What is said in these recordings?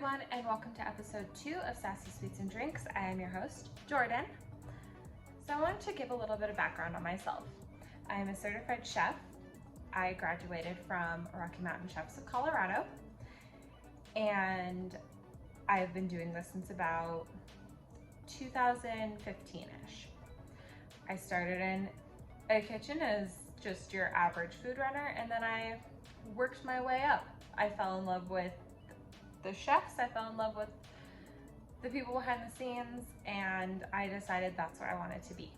everyone, and welcome to episode 2 of Sassy Sweets and Drinks. I am your host, Jordan. So I wanted to give a little bit of background on myself. I am a certified chef. I graduated from Rocky Mountain Chefs of Colorado, and I've been doing this since about 2015-ish. I started in a kitchen as just your average food runner, and then I worked my way up. I fell in love with the chefs, I fell in love with the people behind the scenes, and I decided that's where I wanted to be.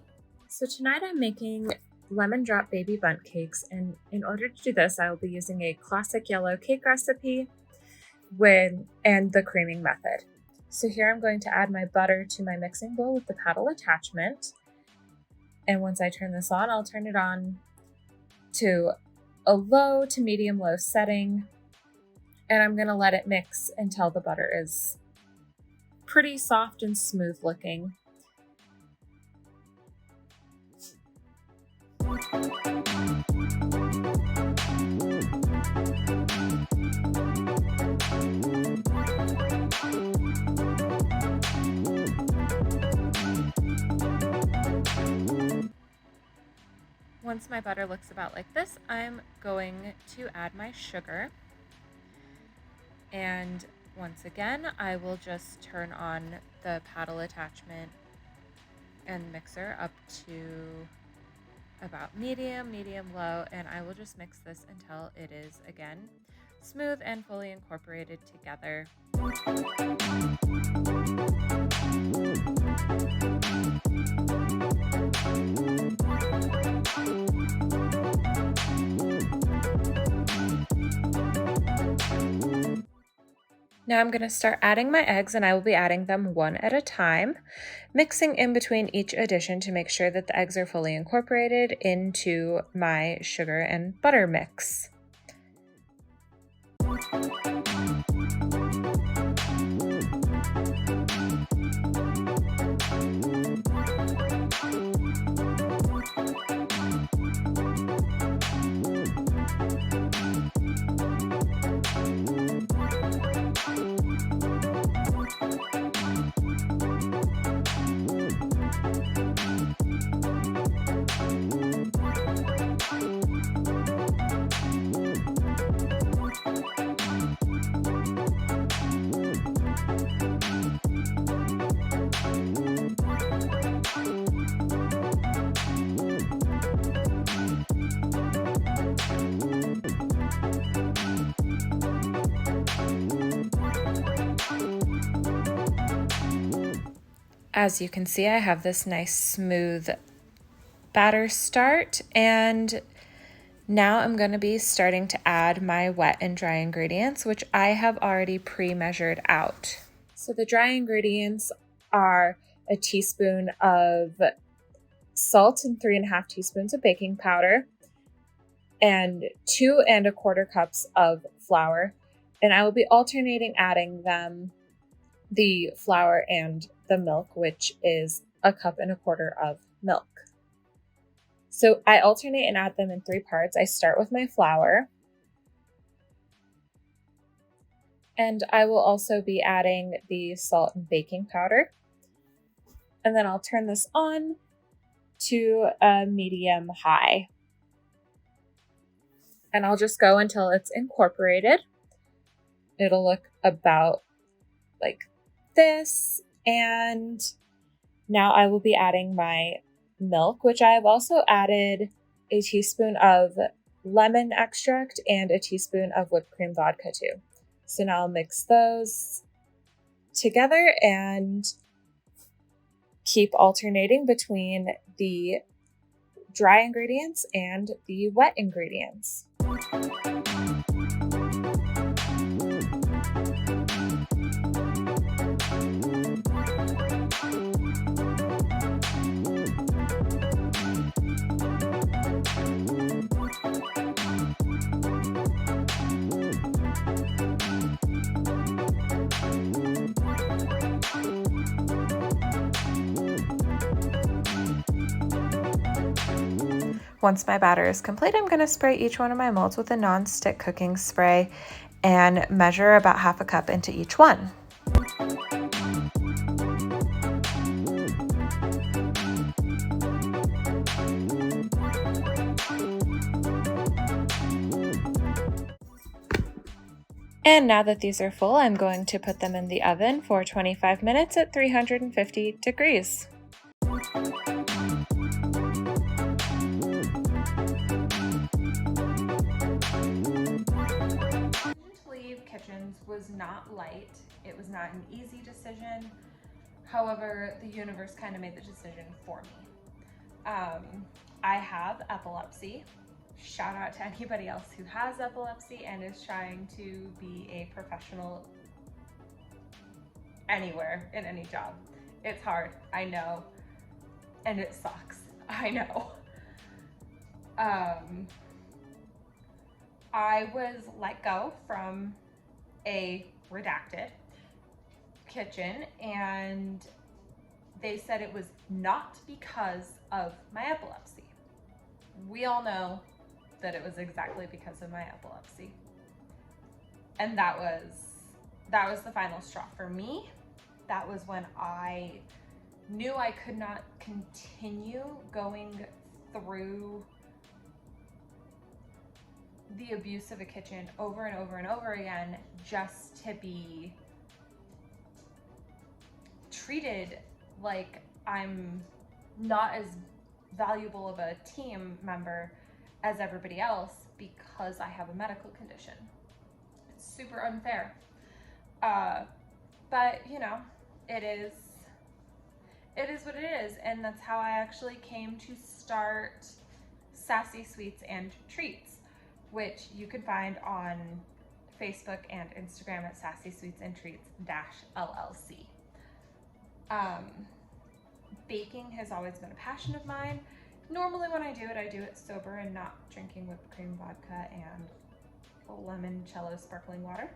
So tonight I'm making lemon drop baby bundt cakes, and in order to do this I will be using a classic yellow cake recipe and the creaming method. So here I'm going to add my butter to my mixing bowl with the paddle attachment, and once I turn this on, I'll turn it on to a low to medium low setting, and I'm going to let it mix until the butter is pretty soft and smooth looking. Once my butter looks about like this, I'm going to add my sugar. And once again, I will just turn on the paddle attachment and mixer up to about medium, low, and I will just mix this until it is, again, smooth and fully incorporated together. Now I'm going to start adding my eggs, and I will be adding them one at a time, mixing in between each addition to make sure that the eggs are fully incorporated into my sugar and butter mix. As you can see, I have this nice smooth batter start, and now I'm going to be starting to add my wet and dry ingredients, which I have already pre-measured out. So the dry ingredients are a teaspoon of salt and 3.5 teaspoons of baking powder and 2 1/4 cups of flour, and I will be alternating adding them the flour and the milk, which is 1.25 cups of milk. So I alternate and add them in 3 parts. I start with my flour, and I will also be adding the salt and baking powder, and then I'll turn this on to a medium high, and I'll just go until it's incorporated. It'll look about like this, and now I will be adding my milk, which I have also added a teaspoon of lemon extract and a teaspoon of whipped cream vodka to. So now I'll mix those together and keep alternating between the dry ingredients and the wet ingredients. Once my batter is complete, I'm going to spray each one of my molds with a non-stick cooking spray and measure about half a cup into each one. And now that these are full, I'm going to put them in the oven for 25 minutes at 350 degrees. To leave Kitchens was not light. It was not an easy decision. However, the universe kind of made the decision for me. I have epilepsy. Shout out to anybody else who has epilepsy and is trying to be a professional anywhere in any job. It's hard, I know, and it sucks, I know. I was let go from a redacted kitchen, and they said it was not because of my epilepsy. We all know that it was exactly because of my epilepsy. And that was the final straw for me. That was when I knew I could not continue going through the abuse of a kitchen over and over and over again just to be treated like I'm not as valuable of a team member as everybody else because I have a medical condition. It's super unfair. But you know, it is what it is, and that's how I actually came to start Sassy Sweets and Treats, which you can find on Facebook and Instagram at Sassy Sweets and Treats -LLC. Baking has always been a passion of mine. Normally when I do it sober and not drinking whipped cream, vodka, and limoncello sparkling water.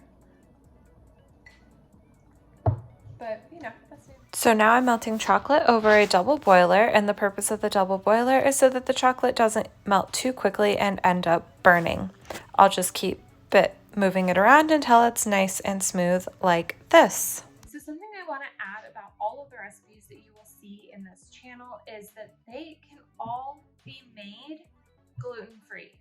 But, you know, that's it. So now I'm melting chocolate over a double boiler, and the purpose of the double boiler is so that the chocolate doesn't melt too quickly and end up burning. I'll just keep moving it around until it's nice and smooth like this. So something I want to add about all of the recipes that you will see in this channel is that they can all be made gluten-free.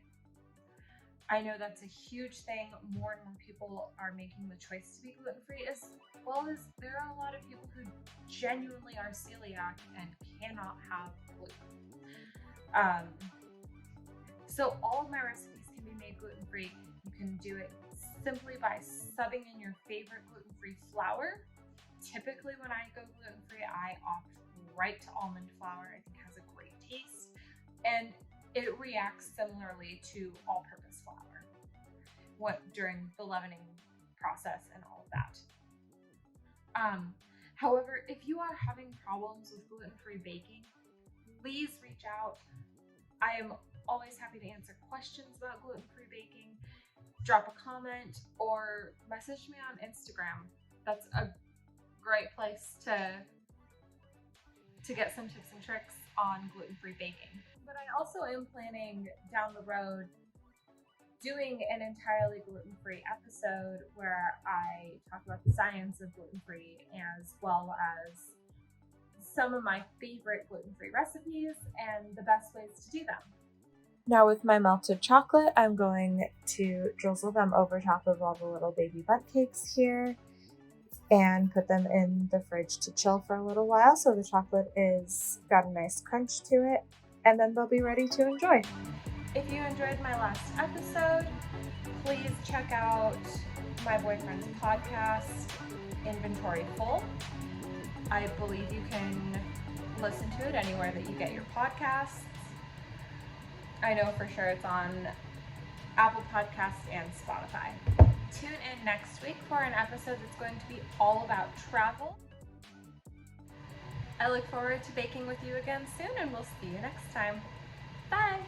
I know that's a huge thing. More and more people are making the choice to be gluten-free, as well as there are a lot of people who genuinely are celiac and cannot have gluten. So all of my recipes can be made gluten-free. You can do it simply by subbing in your favorite gluten-free flour. Typically when I go gluten-free, I opt right to almond flour. I think it has a great taste, and it reacts similarly to all-purpose flour during the leavening process and all of that. However, if you are having problems with gluten-free baking, please reach out. I am always happy to answer questions about gluten-free baking. Drop a comment or message me on Instagram. That's a great place to get some tips and tricks on gluten-free baking. But I also am planning down the road doing an entirely gluten-free episode where I talk about the science of gluten-free, as well as some of my favorite gluten-free recipes and the best ways to do them. Now with my melted chocolate, I'm going to drizzle them over top of all the little baby bundt cakes here and put them in the fridge to chill for a little while so the chocolate is got a nice crunch to it, and then they'll be ready to enjoy. If you enjoyed my last episode, please check out my boyfriend's podcast, Inventory Full. I believe you can listen to it anywhere that you get your podcasts. I know for sure it's on Apple Podcasts and Spotify. Tune in next week for an episode that's going to be all about travel. I look forward to baking with you again soon, and we'll see you next time. Bye!